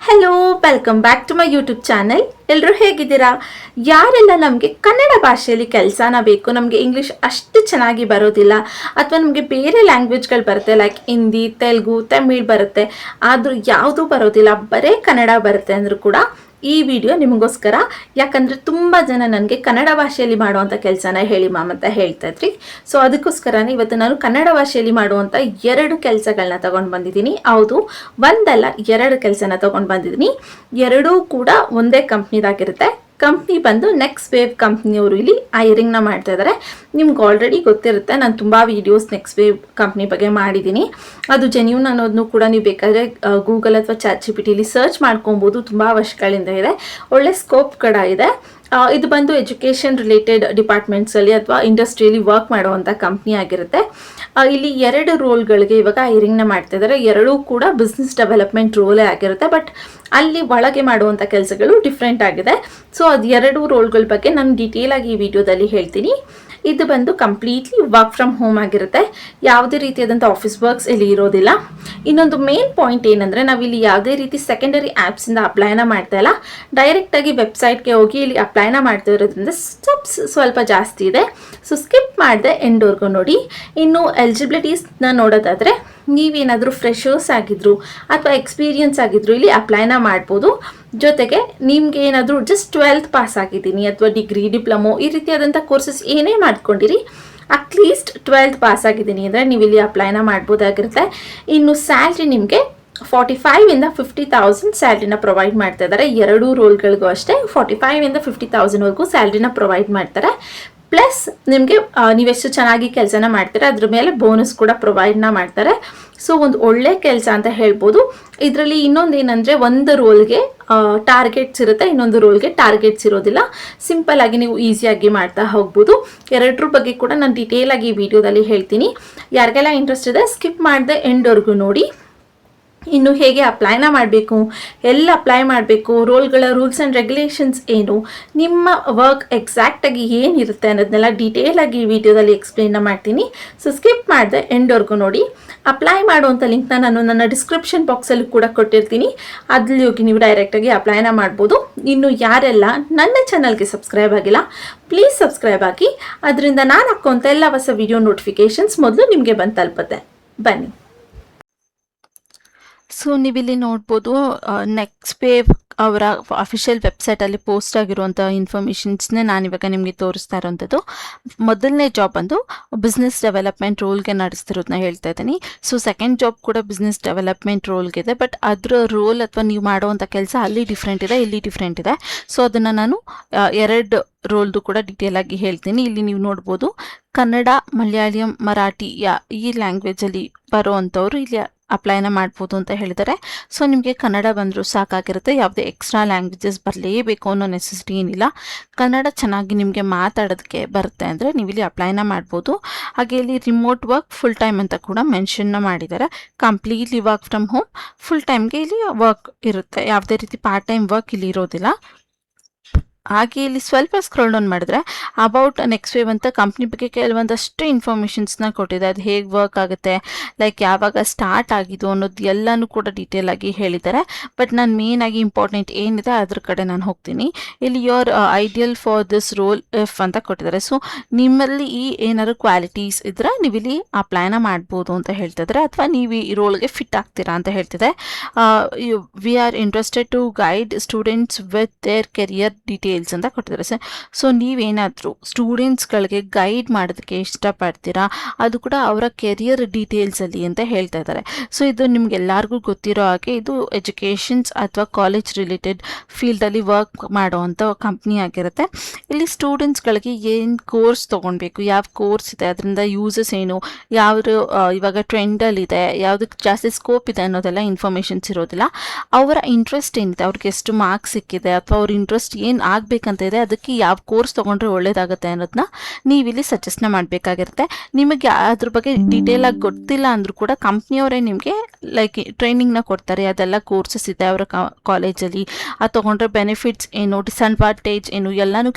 Hello, welcome back to my YouTube channel. ಎಲ್ಲರೂ ಹೇಗಿದ್ದೀರಾ? ಯಾರೆಲ್ಲ ನಮಗೆ ಕನ್ನಡ ಭಾಷೆಯಲ್ಲಿ ಕೆಲಸನ ಬೇಕು, ನಮಗೆ ಇಂಗ್ಲೀಷ್ ಅಷ್ಟು ಚೆನ್ನಾಗಿ ಬರೋದಿಲ್ಲ, ಅಥವಾ ನಮಗೆ ಬೇರೆ ಲ್ಯಾಂಗ್ವೇಜ್ಗಳು ಬರುತ್ತೆ, ಲೈಕ್ ಹಿಂದಿ, ತೆಲುಗು, ತಮಿಳ್ ಬರುತ್ತೆ, ಆದರೂ ಯಾವುದೂ ಬರೋದಿಲ್ಲ, ಬರೀ ಕನ್ನಡ ಬರುತ್ತೆ ಅಂದರೂ ಕೂಡ ಈ ವಿಡಿಯೋ ನಿಮಗೋಸ್ಕರ. ಯಾಕಂದರೆ ತುಂಬ ಜನ ನನಗೆ ಕನ್ನಡ ಭಾಷೆಯಲ್ಲಿ ಮಾಡುವಂಥ ಕೆಲಸನ ಹೇಳಿ ಮ್ಯಾಮ್ ಅಂತ ಹೇಳ್ತಾ ಇದ್ರಿ. ಸೊ ಅದಕ್ಕೋಸ್ಕರನೇ ಇವತ್ತು ನಾನು ಕನ್ನಡ ಭಾಷೆಯಲ್ಲಿ ಮಾಡುವಂಥ 2 ಕೆಲಸಗಳನ್ನ ತಗೊಂಡು ಬಂದಿದ್ದೀನಿ. ಹೌದು, ಒಂದಲ್ಲ 2 ಕೆಲಸನ ತಗೊಂಡು ಬಂದಿದ್ದೀನಿ. ಎರಡೂ ಕೂಡ ಒಂದೇ ಕಂಪ್ನಿದಾಗಿರುತ್ತೆ. ಕಂಪ್ನಿ ಬಂದು ನೆಕ್ಸ್ಟ್ ವೇವ್ ಕಂಪ್ನಿಯವರು ಇಲ್ಲಿ ಐರಿಂಗ್ನ ಮಾಡ್ತಾ ಇದ್ದಾರೆ. ನಿಮ್ಗೆ ಆಲ್ರೆಡಿ ಗೊತ್ತಿರುತ್ತೆ, ನಾನು ತುಂಬ ವೀಡಿಯೋಸ್ ನೆಕ್ಸ್ಟ್ ವೇವ್ ಕಂಪ್ನಿ ಬಗ್ಗೆ ಮಾಡಿದ್ದೀನಿ. ಅದು ಜೆನ್ಯೂನ್ ಅನ್ನೋದನ್ನು ಕೂಡ ನೀವು ಬೇಕಾದರೆ ಗೂಗಲ್ ಅಥವಾ ChatGPTಲಿ ಸರ್ಚ್ ಮಾಡ್ಕೊಬೋದು. ತುಂಬ ವರ್ಷಗಳಿಂದ ಇದೆ, ಒಳ್ಳೆ ಸ್ಕೋಪ್ ಕೂಡ ಇದೆ. ಇದು ಬಂದು ಎಜುಕೇಷನ್ ರಿಲೇಟೆಡ್ ಡಿಪಾರ್ಟ್ಮೆಂಟ್ಸಲ್ಲಿ ಅಥವಾ ಇಂಡಸ್ಟ್ರಿಯಲ್ಲಿ ವರ್ಕ್ ಮಾಡುವಂಥ ಕಂಪ್ನಿ ಆಗಿರುತ್ತೆ. ಇಲ್ಲಿ 2 ರೋಲ್ಗಳಿಗೆ ಇವಾಗ ಐರಿಂಗ್ನ ಮಾಡ್ತಾ ಇದ್ದಾರೆ. ಎರಡೂ ಕೂಡ ಬಿಸ್ನೆಸ್ ಡೆವಲಪ್ಮೆಂಟ್ ರೋಲೇ ಆಗಿರುತ್ತೆ, ಬಟ್ ಅಲ್ಲಿ ಒಳಗೆ ಮಾಡುವಂಥ ಕೆಲಸಗಳು ಡಿಫ್ರೆಂಟ್ ಆಗಿದೆ. ಸೊ ಅದು 2 ರೋಲ್ಗಳ ಬಗ್ಗೆ ನಾನು ಡೀಟೇಲ್ ಆಗಿ ಈ ವಿಡಿಯೋದಲ್ಲಿ ಹೇಳ್ತೀನಿ. ಇದು ಬಂದು ಕಂಪ್ಲೀಟ್ಲಿ ವರ್ಕ್ ಫ್ರಮ್ ಹೋಮ್ ಆಗಿರುತ್ತೆ. ಯಾವುದೇ ರೀತಿಯಾದಂಥ ಆಫೀಸ್ ವರ್ಕ್ಸ್ ಇಲ್ಲಿ ಇರೋದಿಲ್ಲ. ಇನ್ನೊಂದು ಮೇನ್ ಪಾಯಿಂಟ್ ಏನಂದರೆ, ನಾವಿಲ್ಲಿ ಯಾವುದೇ ರೀತಿ ಸೆಕೆಂಡರಿ ಆ್ಯಪ್ಸಿಂದ ಅಪ್ಲೈನ ಮಾಡ್ತಾ ಇಲ್ಲ, ಡೈರೆಕ್ಟಾಗಿ ವೆಬ್ಸೈಟ್ಗೆ ಹೋಗಿ ಇಲ್ಲಿ ಅಪ್ಲೈನ ಮಾಡ್ತಾ ಇರೋದ್ರಿಂದ ಸ್ಟೆಪ್ಸ್ ಸ್ವಲ್ಪ ಜಾಸ್ತಿ ಇದೆ. ಸೊ ಸ್ಕಿಪ್ ಮಾಡಿದೆ ಎಂಡ್ವರೆಗೂ ನೋಡಿ. ಇನ್ನು ಎಲಿಜಿಬಿಲಿಟೀಸ್ನ ನೋಡೋದಾದರೆ, ನೀವೇನಾದರೂ ಫ್ರೆಷರ್ಸ್ ಆಗಿದ್ರು ಅಥವಾ ಎಕ್ಸ್ಪೀರಿಯನ್ಸ್ ಆಗಿದ್ರು ಇಲ್ಲಿ ಅಪ್ಲೈನ ಮಾಡ್ಬೋದು. ಜೊತೆಗೆ ನಿಮ್ಗೆ ಏನಾದರೂ ಜಸ್ಟ್ 12th ಪಾಸ್ ಆಗಿದ್ದೀನಿ ಅಥವಾ ಡಿಗ್ರಿ, ಡಿಪ್ಲೊಮೊ ಈ ರೀತಿಯಾದಂಥ ಕೋರ್ಸಸ್ ಏನೇ ಮಾಡ್ಕೊಂಡಿರಿ, ಅಟ್ಲೀಸ್ಟ್ 12th ಪಾಸ್ ಆಗಿದ್ದೀನಿ ಅಂದರೆ ನೀವು ಇಲ್ಲಿ ಅಪ್ಲೈನ ಮಾಡ್ಬೋದಾಗಿರುತ್ತೆ. ಇನ್ನು ಸ್ಯಾಲ್ರಿ ನಿಮಗೆ 45ಇಂದ 50,000 ಸ್ಯಾಲ್ರಿನ ಪ್ರೊವೈಡ್ ಮಾಡ್ತಾ ಇದ್ದಾರೆ. 2 ರೋಲ್ಗಳಿಗೂ ಅಷ್ಟೇ 45ಇಂದ 50,000ವರೆಗೂ ಸ್ಯಾಲ್ರಿನ ಪ್ರೊವೈಡ್ ಮಾಡ್ತಾರೆ. ಪ್ಲಸ್ ನಿಮಗೆ ನೀವೆಷ್ಟು ಚೆನ್ನಾಗಿ ಕೆಲಸನ ಮಾಡ್ತೀರಾ ಅದ್ರ ಮೇಲೆ ಬೋನಸ್ ಕೂಡ ಪ್ರೊವೈಡ್ನ ಮಾಡ್ತಾರೆ. ಸೊ ಒಂದು ಒಳ್ಳೆ ಕೆಲಸ ಅಂತ ಹೇಳ್ಬೋದು. ಇದರಲ್ಲಿ ಇನ್ನೊಂದು ಏನಂದರೆ, ಒಂದು ರೋಲ್ಗೆ ಟಾರ್ಗೆಟ್ಸ್ ಇರುತ್ತೆ, ಇನ್ನೊಂದು ರೋಲ್ಗೆ ಟಾರ್ಗೆಟ್ಸ್ ಇರೋದಿಲ್ಲ. ಸಿಂಪಲ್ ಆಗಿ ನೀವು ಈಸಿಯಾಗಿ ಮಾಡ್ತಾ ಹೋಗ್ಬೋದು. 2 ಬಗ್ಗೆ ಕೂಡ ನಾನು ಡೀಟೇಲ್ ಆಗಿ ಈ ವಿಡಿಯೋದಲ್ಲಿ ಹೇಳ್ತೀನಿ. ಯಾರಿಗೆಲ್ಲ ಇಂಟ್ರೆಸ್ಟ್ ಇದೆ ಸ್ಕಿಪ್ ಮಾಡದೆ ಎಂಡ್ವರೆಗೂ ನೋಡಿ. ಇನ್ನು ಹೇಗೆ ಅಪ್ಲೈನ ಮಾಡಬೇಕು, ಎಲ್ಲ ಅಪ್ಲೈ ಮಾಡಬೇಕು, ರೋಲ್ಗಳ ರೂಲ್ಸ್ ಆ್ಯಂಡ್ ರೆಗ್ಯುಲೇಷನ್ಸ್ ಏನು, ನಿಮ್ಮ ವರ್ಕ್ ಎಕ್ಸಾಕ್ಟಾಗಿ ಏನಿರುತ್ತೆ ಅನ್ನೋದನ್ನೆಲ್ಲ ಡೀಟೇಲಾಗಿ ಈ ವಿಡಿಯೋದಲ್ಲಿ ಎಕ್ಸ್ಪ್ಲೇನ್ನ ಮಾಡ್ತೀನಿ. ಸೊ ಸ್ಕಿಪ್ ಮಾಡಿದೆ ಎಂಡ್ವರೆಗೂ ನೋಡಿ. ಅಪ್ಲೈ ಮಾಡುವಂಥ ಲಿಂಕ್ನ ನಾನು ನನ್ನ ಡಿಸ್ಕ್ರಿಪ್ಷನ್ ಬಾಕ್ಸಲ್ಲಿ ಕೂಡ ಕೊಟ್ಟಿರ್ತೀನಿ, ಅಲ್ಲಿ ಹೋಗಿ ನೀವು ಡೈರೆಕ್ಟಾಗಿ ಅಪ್ಲೈನ ಮಾಡ್ಬೋದು. ಇನ್ನು ಯಾರೆಲ್ಲ ನನ್ನ ಚಾನಲ್ಗೆ ಸಬ್ಸ್ಕ್ರೈಬ್ ಆಗಿಲ್ಲ, ಪ್ಲೀಸ್ ಸಬ್ಸ್ಕ್ರೈಬ್ ಆಗಿ. ಅದರಿಂದ ನಾನು ಹಾಕುವಂಥ ಎಲ್ಲ ಹೊಸ ವಿಡಿಯೋ ನೋಟಿಫಿಕೇಷನ್ಸ್ ಮೊದಲು ನಿಮಗೆ ಬಂದು ತಲುಪುತ್ತೆ. ಬನ್ನಿ. ಸೊ ನೀವಿಲ್ಲಿ ನೋಡ್ಬೋದು, ನೆಕ್ಸ್ಟ್ ವೇವ್ ಅವರ ಅಫಿಷಿಯಲ್ ವೆಬ್ಸೈಟಲ್ಲಿ ಪೋಸ್ಟ್ ಆಗಿರುವಂಥ ಇನ್ಫಾರ್ಮೇಷನ್ಸ್ನೇ ನಾನಿವಾಗ ನಿಮಗೆ ತೋರಿಸ್ತಾ ಇರೋವಂಥದ್ದು. ಮೊದಲನೇ ಜಾಬ್ ಬಂದು ಬಿಸ್ನೆಸ್ ಡೆವಲಪ್ಮೆಂಟ್ ರೋಲ್ಗೆ ನಡೆಸ್ತಿರೋದನ್ನ ಹೇಳ್ತಾ ಇದ್ದೀನಿ. ಸೊ ಸೆಕೆಂಡ್ ಜಾಬ್ ಕೂಡ ಬಿಸ್ನೆಸ್ ಡೆವಲಪ್ಮೆಂಟ್ ರೋಲ್ಗಿದೆ, ಬಟ್ ಅದರ ರೋಲ್ ಅಥವಾ ನೀವು ಮಾಡುವಂಥ ಕೆಲಸ ಅಲ್ಲಿ ಡಿಫ್ರೆಂಟ್ ಇದೆ, ಇಲ್ಲಿ ಡಿಫ್ರೆಂಟ್ ಇದೆ. ಸೊ ಅದನ್ನು ನಾನು 2 ರೋಲ್ದು ಕೂಡ ಡೀಟೇಲ್ ಆಗಿ ಹೇಳ್ತೀನಿ. ಇಲ್ಲಿ ನೀವು ನೋಡ್ಬೋದು, ಕನ್ನಡ, ಮಲಯಾಳಂ, ಮರಾಠಿ ಈ ಲ್ಯಾಂಗ್ವೇಜಲ್ಲಿ ಬರೋ ಅಂಥವ್ರು ಇಲ್ಲಿ ಅಪ್ಲೈನ ಮಾಡ್ಬೋದು ಅಂತ ಹೇಳಿದ್ದಾರೆ. ಸೊ ನಿಮಗೆ ಕನ್ನಡ ಬಂದರೂ ಸಾಕಾಗಿರುತ್ತೆ, ಯಾವುದೇ ಎಕ್ಸ್ಟ್ರಾ ಲ್ಯಾಂಗ್ವೇಜಸ್ ಬರಲೇಬೇಕು ಅನ್ನೋ ನೆಸೆಸಿಟಿ ಏನಿಲ್ಲ. ಕನ್ನಡ ಚೆನ್ನಾಗಿ ನಿಮಗೆ ಮಾತಾಡೋದಕ್ಕೆ ಬರುತ್ತೆ ಅಂದರೆ ನೀವು ಇಲ್ಲಿ ಅಪ್ಲೈನ ಮಾಡ್ಬೋದು. ಹಾಗೆ ಇಲ್ಲಿ ರಿಮೋಟ್ ವರ್ಕ್ ಫುಲ್ ಟೈಮ್ ಅಂತ ಕೂಡ ಮೆನ್ಷನ್ನ ಮಾಡಿದ್ದಾರೆ. Completely work from home, full ಟೈಮ್ಗೆ ಇಲ್ಲಿ ವರ್ಕ್ ಇರುತ್ತೆ, ಯಾವುದೇ ರೀತಿ ಪಾರ್ಟ್ ಟೈಮ್ ವರ್ಕ್ ಇಲ್ಲಿ ಇರೋದಿಲ್ಲ. ಹಾಗೆ ಇಲ್ಲಿ ಸ್ವಲ್ಪ ಸ್ಕ್ರೋಲ್ ಡೌನ್ ಮಾಡಿದ್ರೆ ಅಬೌಟ್ ನೆಕ್ಸ್ಟ್ ವೇವ್ ಅಂತ ಕಂಪ್ನಿ ಬಗ್ಗೆ ಕೆಲವೊಂದಷ್ಟು ಇನ್ಫಾರ್ಮೇಷನ್ಸ್ನ ಕೊಟ್ಟಿದೆ. ಅದು ಹೇಗೆ ವರ್ಕ್ ಆಗುತ್ತೆ, ಲೈಕ್ ಯಾವಾಗ ಸ್ಟಾರ್ಟ್ ಆಗಿದ್ದು ಅನ್ನೋದು ಎಲ್ಲನೂ ಕೂಡ ಡೀಟೇಲ್ ಆಗಿ ಹೇಳಿದ್ದಾರೆ. ಬಟ್ ನಾನು ಮೇನ್ ಆಗಿ ಇಂಪಾರ್ಟೆಂಟ್ ಏನಿದೆ ಅದ್ರ ಕಡೆ ನಾನು ಹೋಗ್ತೀನಿ. ಇಲ್ಲಿ your ideal for this roll if ಅಂತ ಕೊಟ್ಟಿದ್ದಾರೆ. ಸೊ ನಿಮ್ಮಲ್ಲಿ ಈ ಏನಾದ್ರು ಕ್ವಾಲಿಟೀಸ್ ಇದ್ರೆ ನೀವು ಇಲ್ಲಿ ಅಪ್ಲೈನ ಮಾಡ್ಬೋದು ಅಂತ ಹೇಳ್ತಿದ್ದಾರೆ, ಅಥವಾ ನೀವು ಈ ರೋಲ್ಗೆ ಫಿಟ್ ಆಗ್ತೀರಾ ಅಂತ ಹೇಳ್ತಿದೆ. We are interested to guide students with their career details ಅಂತ ಕೊಟ್ಟಿದ್ದಾರೆ ಸರ್. ಸೊ ನೀವೇನಾದರೂ ಸ್ಟೂಡೆಂಟ್ಸ್ಗಳಿಗೆ ಗೈಡ್ ಮಾಡೋದಕ್ಕೆ ಇಷ್ಟಪಡ್ತೀರಾ, ಅದು ಕೂಡ ಅವರ ಕೆರಿಯರ್ ಡೀಟೇಲ್ಸಲ್ಲಿ ಅಂತ ಹೇಳ್ತಾ ಇದ್ದಾರೆ. ಸೊ ಇದು ನಿಮ್ಗೆಲ್ಲರಿಗೂ ಗೊತ್ತಿರೋ ಹಾಗೆ ಇದು ಎಜುಕೇಷನ್ಸ್ ಅಥವಾ ಕಾಲೇಜ್ ರಿಲೇಟೆಡ್ ಫೀಲ್ಡಲ್ಲಿ ವರ್ಕ್ ಮಾಡುವಂಥ ಕಂಪ್ನಿ ಆಗಿರುತ್ತೆ. ಇಲ್ಲಿ ಸ್ಟೂಡೆಂಟ್ಸ್ಗಳಿಗೆ ಏನು ಕೋರ್ಸ್ ತೊಗೊಳ್ಬೇಕು, ಯಾವ ಕೋರ್ಸ್ ಇದೆ, ಅದರಿಂದ ಯೂಸಸ್ ಏನು, ಯಾವುದು ಇವಾಗ ಟ್ರೆಂಡಲ್ಲಿದೆ, ಯಾವುದಕ್ಕೆ ಜಾಸ್ತಿ ಸ್ಕೋಪ್ ಇದೆ ಅನ್ನೋದೆಲ್ಲ ಇನ್ಫಾರ್ಮೇಷನ್ಸ್ ಇರೋದಿಲ್ಲ. ಅವರ ಇಂಟ್ರೆಸ್ಟ್ ಏನಿದೆ, ಅವ್ರಿಗೆ ಎಷ್ಟು ಮಾರ್ಕ್ಸ್ ಸಿಕ್ಕಿದೆ ಅಥವಾ ಅವ್ರ ಇಂಟ್ರೆಸ್ಟ್ ಏನು ಆಗಬೇಕಂತ ಇದೆ, ಅದಕ್ಕೆ ಯಾವ ಕೋರ್ಸ್ ತೊಗೊಂಡ್ರೆ ಒಳ್ಳೇದಾಗುತ್ತೆ ಅನ್ನೋದನ್ನ ನೀವಿಲ್ಲಿ ಸಜೆಸ್ಟ್ನ ಮಾಡಬೇಕಾಗಿರುತ್ತೆ. ನಿಮಗೆ ಅದ್ರ ಬಗ್ಗೆ ಡೀಟೇಲಾಗಿ ಗೊತ್ತಿಲ್ಲ ಅಂದರೂ ಕೂಡ ಕಂಪ್ನಿಯವರೇ ನಿಮಗೆ ಲೈಕ್ ಟ್ರೈನಿಂಗ್ನ ಕೊಡ್ತಾರೆ. ಅದೆಲ್ಲ ಕೋರ್ಸಸ್ ಇದೆ ಅವರ ಕಾಲೇಜಲ್ಲಿ. ಅದು ತೊಗೊಂಡ್ರೆ ಬೆನಿಫಿಟ್ಸ್ ಏನು, ಡಿಸ್ಅಡ್ವಾಂಟೇಜ್ ಏನು ಎಲ್ಲನೂ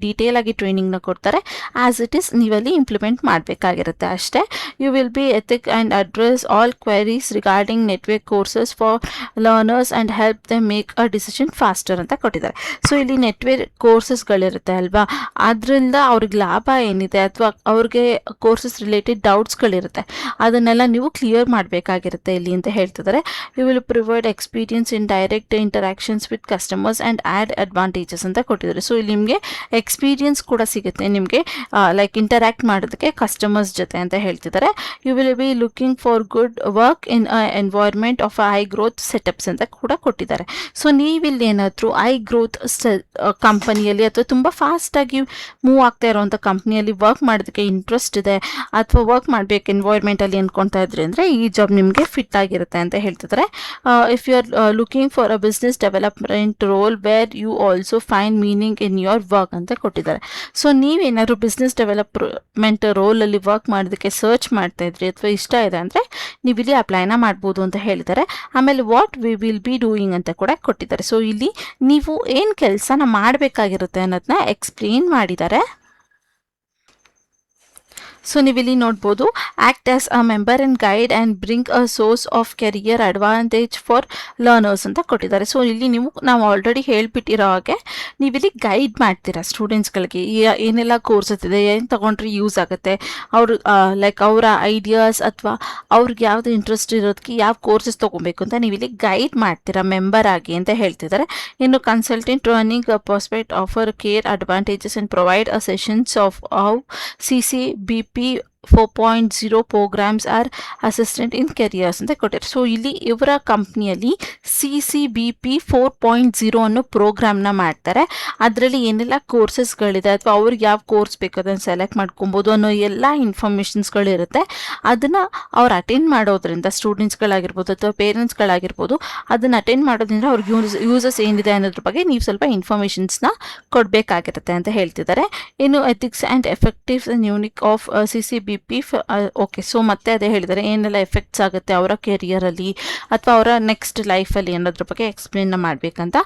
ಡೀಟೇಲಾಗಿ ಟ್ರೈನಿಂಗ್ನ ಕೊಡ್ತಾರೆ. ಆ್ಯಸ್ ಇಟ್ ಈಸ್ ನೀವಲ್ಲಿ ಇಂಪ್ಲಿಮೆಂಟ್ ಮಾಡಬೇಕಾಗಿರುತ್ತೆ ಅಷ್ಟೇ. You will be ethic and address all queries regarding network courses for learners and help them make a decision faster ಅಂತ ಕೊಟ್ಟಿದ್ದಾರೆ. ಸೊ ಇಲ್ಲಿ ನೆಟ್ವರ್ಕ್ ಕೋರ್ಸಸ್ಗಳಿರುತ್ತೆ ಅಲ್ವಾ, ಅದರಿಂದ ಅವ್ರಿಗೆ ಲಾಭ ಏನಿದೆ ಅಥವಾ ಅವ್ರಿಗೆ ಕೋರ್ಸಸ್ ರಿಲೇಟೆಡ್ ಡೌಟ್ಸ್ಗಳಿರುತ್ತೆ, ಅದನ್ನೆಲ್ಲ ನೀವು ಕ್ಲಿಯರ್ ಮಾಡಬೇಕಾಗಿರುತ್ತೆ ಇಲ್ಲಿ ಅಂತ ಹೇಳ್ತಿದ್ದಾರೆ. You will provide experience in direct interactions with customers and add advantages ಅಂತ ಕೊಟ್ಟಿದ್ದಾರೆ. ಸೊ ಇಲ್ಲಿ ನಿಮಗೆ ಎಕ್ಸ್ಪೀರಿಯನ್ಸ್ ಕೂಡ ಸಿಗುತ್ತೆ ನಿಮಗೆ ಲೈಕ್ ಇಂಟರಾಕ್ಟ್ ಮಾಡೋದಕ್ಕೆ ಕಸ್ಟಮರ್ಸ್ ಜೊತೆ ಅಂತ ಹೇಳ್ತಿದ್ದಾರೆ. You will be looking for good work in environment of high growth setups ಅಂತ ಕೂಡ ಕೊಟ್ಟಿದ್ದಾರೆ. ಸೊ ನೀವಿಲ್ಲಿ ಏನಾದರೂ ಹೈ ಗ್ರೋತ್ ಕಂಪನಿಯಲ್ಲಿ ಅಥವಾ ತುಂಬ ಫಾಸ್ಟಾಗಿ ಮೂವ್ ಆಗ್ತಾ ಇರೋವಂಥ ಕಂಪ್ನಿಯಲ್ಲಿ ವರ್ಕ್ ಮಾಡೋದಕ್ಕೆ ಇಂಟ್ರೆಸ್ಟ್ ಇದೆ ಅಥವಾ ವರ್ಕ್ ಮಾಡಬೇಕು ಎನ್ವೈರ್ಮೆಂಟಲ್ಲಿ ಅಂದ್ಕೊಳ್ತಾ ಇದ್ರಿ ಅಂದರೆ ಈ ಜಾಬ್ ನಿಮಗೆ ಫಿಟ್ ಆಗಿರುತ್ತೆ ಅಂತ ಹೇಳ್ತಿದ್ದಾರೆ. If you are looking for a business development role where you also find meaning in your work ಅಂತ ಕೊಟ್ಟಿದ್ದಾರೆ. ಸೊ ನೀವೇನಾದ್ರು ಬಿಸ್ನೆಸ್ ಡೆವಲಪ್ಮೆಂಟ್ ರೋಲಲ್ಲಿ ವರ್ಕ್ ಮಾಡೋದಕ್ಕೆ ಸರ್ಚ್ ಮಾಡ್ತಾ ಇದ್ರಿ ಅಥವಾ ಇಷ್ಟ ಇದೆ ಅಂದರೆ ನೀವಿಲ್ಲಿ ಅಪ್ಲೈನ ಮಾಡ್ಬೋದು ಅಂತ ಹೇಳಿದ್ದಾರೆ. ಆಮೇಲೆ what we will be doing ಅಂತ ಕೂಡ ಕೊಟ್ಟಿದ್ದಾರೆ. ಸೊ ಇಲ್ಲಿ ನೀವು ಏನು ಕೆಲಸನ ಮಾಡಬೇಕಾಗಿರುತ್ತೆ ಅನ್ನೋದನ್ನ ಎಕ್ಸ್ಪ್ಲೇನ್ ಮಾಡಿದ್ದಾರೆ. ಸೊ ನೀವಿಲ್ಲಿ ನೋಡ್ಬೋದು, act as a member and guide and bring a source of career advantage for learners ಅಂತ ಕೊಟ್ಟಿದ್ದಾರೆ. ಸೊ ಇಲ್ಲಿ ನಾವು ಆಲ್ರೆಡಿ ಹೇಳ್ಬಿಟ್ಟಿರೋ ಹಾಗೆ ನೀವಿಲ್ಲಿ ಗೈಡ್ ಮಾಡ್ತೀರಾ ಸ್ಟೂಡೆಂಟ್ಸ್ಗಳಿಗೆ ಏನೆಲ್ಲ ಕೋರ್ಸಸ್ ಇದೆ, ಏನು ತೊಗೊಂಡ್ರೆ ಯೂಸ್ ಆಗುತ್ತೆ, ಅವರು ಲೈಕ್ ಅವರ ಐಡಿಯಾಸ್ ಅಥವಾ ಅವ್ರಿಗೆ ಯಾವುದು ಇಂಟ್ರೆಸ್ಟ್ ಇರೋದಕ್ಕೆ ಯಾವ ಕೋರ್ಸಸ್ ತೊಗೊಬೇಕು ಅಂತ ನೀವಿಲ್ಲಿ ಗೈಡ್ ಮಾಡ್ತೀರಾ ಮೆಂಬರ್ ಆಗಿ ಅಂತ ಹೇಳ್ತಿದ್ದಾರೆ. ಇನ್ನು consultant running prospect offer care advantages and provide a sessions of how CCBP 4.0 programmes are assistant in careers ಅಂತ ಕೊಟ್ಟಿದ್ದಾರೆ. ಸೊ ಇಲ್ಲಿ ಇವರ ಕಂಪ್ನಿಯಲ್ಲಿ CCBP 4.0 ಅನ್ನೋ ಪ್ರೋಗ್ರಾಮ್ನ ಮಾಡ್ತಾರೆ. ಅದರಲ್ಲಿ ಏನೆಲ್ಲ ಕೋರ್ಸಸ್ಗಳಿದೆ ಅಥವಾ ಅವ್ರಿಗೆ ಯಾವ ಕೋರ್ಸ್ ಬೇಕು ಅದನ್ನು ಸೆಲೆಕ್ಟ್ ಮಾಡ್ಕೊಬೋದು ಅನ್ನೋ ಎಲ್ಲ ಇನ್ಫಾರ್ಮೇಷನ್ಸ್ಗಳಿರುತ್ತೆ. ಅದನ್ನು ಅವ್ರು ಅಟೆಂಡ್ ಮಾಡೋದ್ರಿಂದ ಸ್ಟೂಡೆಂಟ್ಸ್ಗಳಾಗಿರ್ಬೋದು ಅಥವಾ ಪೇರೆಂಟ್ಸ್ಗಳಾಗಿರ್ಬೋದು ಅದನ್ನು ಅಟೆಂಡ್ ಮಾಡೋದ್ರಿಂದ ಅವ್ರಿಗೆ ಯೂಸಸ್ ಏನಿದೆ ಅನ್ನೋದ್ರ ಬಗ್ಗೆ ನೀವು ಸ್ವಲ್ಪ ಇನ್ಫಾರ್ಮೇಷನ್ಸ್ನ ಕೊಡಬೇಕಾಗಿರುತ್ತೆ ಅಂತ ಹೇಳ್ತಿದ್ದಾರೆ. ಇನ್ನು ethics and effective and unique of CCBP okay. So ಮತ್ತೆ ಅದೇ ಹೇಳಿದ್ದಾರೆ ಏನೆಲ್ಲ ಎಫೆಕ್ಟ್ಸ್ ಆಗುತ್ತೆ ಅವರ ಕೆರಿಯರಲ್ಲಿ ಅಥವಾ ಅವರ ನೆಕ್ಸ್ಟ್ ಲೈಫಲ್ಲಿ ಅನ್ನೋದ್ರ ಬಗ್ಗೆ ಎಕ್ಸ್ಪ್ಲೇನ್ನ ಮಾಡಬೇಕಂತ.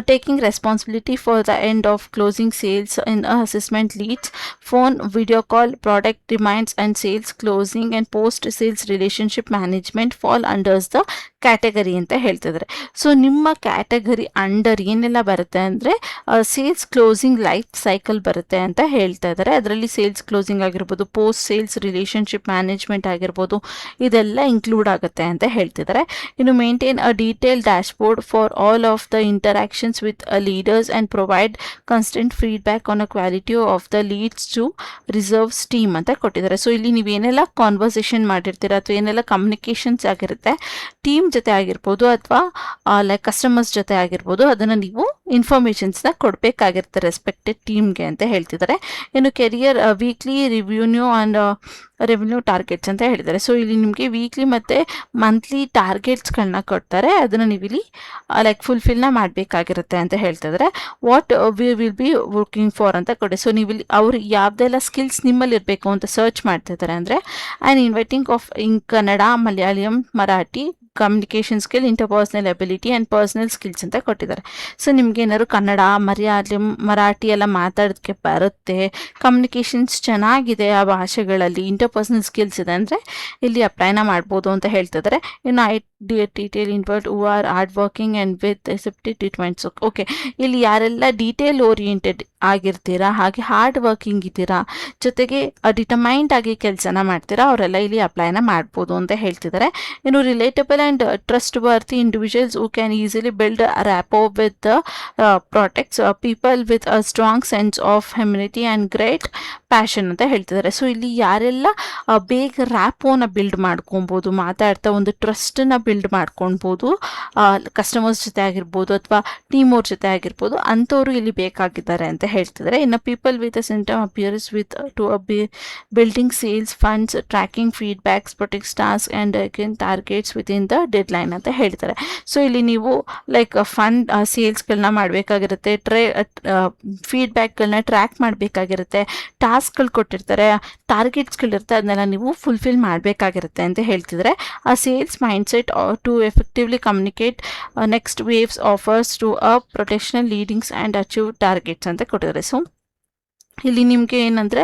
Taking responsibility for the end of closing sales in assessment leads, phone, video call, product reminds and sales closing and post sales relationship management fall unders the category ಅಂತ ಹೇಳ್ತಿದ್ದಾರೆ. ಸೊ ನಿಮ್ಮ ಕ್ಯಾಟಗರಿ ಅಂಡರ್ ಏನೆಲ್ಲ ಬರುತ್ತೆ ಅಂದರೆ sales closing life cycle ಬರುತ್ತೆ ಅಂತ ಹೇಳ್ತಾ ಇದ್ದಾರೆ. ಅದರಲ್ಲಿ ಸೇಲ್ಸ್ ಕ್ಲೋಸಿಂಗ್ ಆಗಿರ್ಬೋದು, ಪೋಸ್ಟ್ ಸೇಲ್ಸ್ ರಿಲೇಷನ್ಶಿಪ್ ಮ್ಯಾನೇಜ್ಮೆಂಟ್ ಆಗಿರ್ಬೋದು, ಇದೆಲ್ಲ ಇನ್ಕ್ಲೂಡ್ ಆಗುತ್ತೆ ಅಂತ ಹೇಳ್ತಿದ್ದಾರೆ. ಇನ್ನು maintain a detail dashboard for all of the interactions with leaders and provide constant feedback on a quality of the leads to reserves team ಅಂತ ಕೊಟ್ಟಿದ್ದಾರೆ. So ಇಲ್ಲಿ ನೀವು ಏನೆಲ್ಲ ಕಾನ್ವರ್ಸೇಷನ್ ಮಾಡಿರ್ತೀರ ಅಥವಾ ಏನೆಲ್ಲ ಕಮ್ಯುನಿಕೇಷನ್ಸ್ ಆಗಿರುತ್ತೆ ಟೀಮ್ ಜೊತೆ ಆಗಿರ್ಬೋದು ಅಥವಾ ಲೈಕ್ ಕಸ್ಟಮರ್ಸ್ ಜೊತೆ ಆಗಿರ್ಬೋದು, ಅದನ್ನು ನೀವು ಇನ್ಫಾರ್ಮೇಷನ್ಸ್ನ ಕೊಡಬೇಕಾಗಿರುತ್ತೆ ರೆಸ್ಪೆಕ್ಟೆಡ್ ಟೀಮ್ಗೆ ಅಂತ ಹೇಳ್ತಿದ್ದಾರೆ. ಇನ್ನು career weekly revenue and revenue targets ಅಂತ ಹೇಳಿದ್ದಾರೆ. ಸೊ ಇಲ್ಲಿ ನಿಮಗೆ ವೀಕ್ಲಿ ಮತ್ತು ಮಂತ್ಲಿ ಟಾರ್ಗೆಟ್ಸ್ಗಳನ್ನ ಕೊಡ್ತಾರೆ, ಅದನ್ನು ನೀವು ಇಲ್ಲಿ ಲೈಕ್ ಫುಲ್ಫಿಲ್ನ ಮಾಡಬೇಕಾಗಿರುತ್ತೆ ಅಂತ ಹೇಳ್ತಿದ್ದಾರೆ. What we will be working for ಅಂತ ಕೊಡಿ. ಸೊ ನೀವು ಇಲ್ಲಿ ಅವ್ರು ಯಾವುದೆಲ್ಲ ಸ್ಕಿಲ್ಸ್ ನಿಮ್ಮಲ್ಲಿ ಇರಬೇಕು ಅಂತ ಸರ್ಚ್ ಮಾಡ್ತಿದ್ದಾರೆ ಅಂದರೆ and inviting of in Kannada, Malayalam, Marathi, communication skill, interpersonal ability and personal skills ಅಂತ ಕೊಟ್ಟಿದ್ದಾರೆ. ಸೊ ನಿಮ್ಗೆ ಏನಾದ್ರು ಕನ್ನಡ, ಮಲಯಾಳಂ, ಮರಾಠಿ ಎಲ್ಲ ಮಾತಾಡೋದಕ್ಕೆ ಬರುತ್ತೆ, ಕಮ್ಯುನಿಕೇಷನ್ಸ್ ಚೆನ್ನಾಗಿದೆ ಆ ಭಾಷೆಗಳಲ್ಲಿ, ಇಂಟರ್ಪರ್ಸ್ನಲ್ ಸ್ಕಿಲ್ಸ್ ಇದೆ ಅಂದರೆ ಇಲ್ಲಿ ಅಪ್ಲೈನ ಮಾಡ್ಬೋದು ಅಂತ ಹೇಳ್ತಿದ್ದಾರೆ. ಇನ್ನು detail input who are hard working and with acceptive treatments. Okay, ಇಲ್ಲಿ ಯಾರೆಲ್ಲ ಡೀಟೇಲ್ ಓರಿಯೆಂಟೆಡ್ ಆಗಿರ್ತೀರಾ, ಹಾಗೆ ಹಾರ್ಡ್ ವರ್ಕಿಂಗ್ ಇದ್ದೀರಾ, ಜೊತೆಗೆ ಡಿಟರ್ಮೈನ್ಡ್ ಆಗಿ ಕೆಲಸನ ಮಾಡ್ತೀರಾ, ಅವರೆಲ್ಲ ಇಲ್ಲಿ ಅಪ್ಲೈನ ಮಾಡ್ಬೋದು ಅಂತ ಹೇಳ್ತಿದ್ದಾರೆ. ಇನ್ನು relatable and trustworthy individuals who can easily build rapport with the products, people with a strong sense of humanity and great passion ಅಂತ ಹೇಳ್ತಿದ್ದಾರೆ. ಸೊ ಇಲ್ಲಿ ಯಾರೆಲ್ಲ ಬೇಗ ರ್ಯಾಪೋನ ಬಿಲ್ಡ್ ಮಾಡ್ಕೊಬೋದು, ಮಾತಾಡ್ತಾ ಒಂದು ಟ್ರಸ್ಟನ್ನ ಬಿಲ್ಡ್ ಮಾಡ್ಕೊಳ್ಬೋದು, ಕಸ್ಟಮರ್ಸ್ ಜೊತೆ ಆಗಿರ್ಬೋದು ಅಥವಾ ಟೀಮ್ ಅವ್ರ ಜೊತೆ ಆಗಿರ್ಬೋದು, ಅಂಥವ್ರು ಇಲ್ಲಿ ಬೇಕಾಗಿದ್ದಾರೆ ಅಂತ ಹೇಳ್ತಿದ್ದಾರೆ. ಇನ್ನು people with a symptom appears with to building sales funds, tracking feedbacks, protect task and again targets within the deadline ಅಂತ ಹೇಳ್ತಾರೆ. ಸೊ ಇಲ್ಲಿ ನೀವು ಲೈಕ್ ಫಂಡ್ ಸೇಲ್ಸ್ಗಳನ್ನ ಮಾಡಬೇಕಾಗಿರುತ್ತೆ, ಫೀಡ್ಬ್ಯಾಕ್ಗಳನ್ನ ಟ್ರ್ಯಾಕ್ ಮಾಡಬೇಕಾಗಿರುತ್ತೆ, ಟಾಸ್ಕ್ಗಳು ಕೊಟ್ಟಿರ್ತಾರೆ, ಟಾರ್ಗೆಟ್ಸ್ಗಳಿರುತ್ತೆ, ಅದನ್ನೆಲ್ಲ ನೀವು ಫುಲ್ಫಿಲ್ ಮಾಡಬೇಕಾಗಿರುತ್ತೆ ಅಂತ ಹೇಳ್ತಿದ್ದಾರೆ. A sales mindset to effectively communicate next waves offers to a protectional leadings and achieve targets ಅಂತ ಕೊಟ್ಟಿದ್ದಾರೆ. ಸೊ ಇಲ್ಲಿ ನಿಮಗೆ ಏನಂದರೆ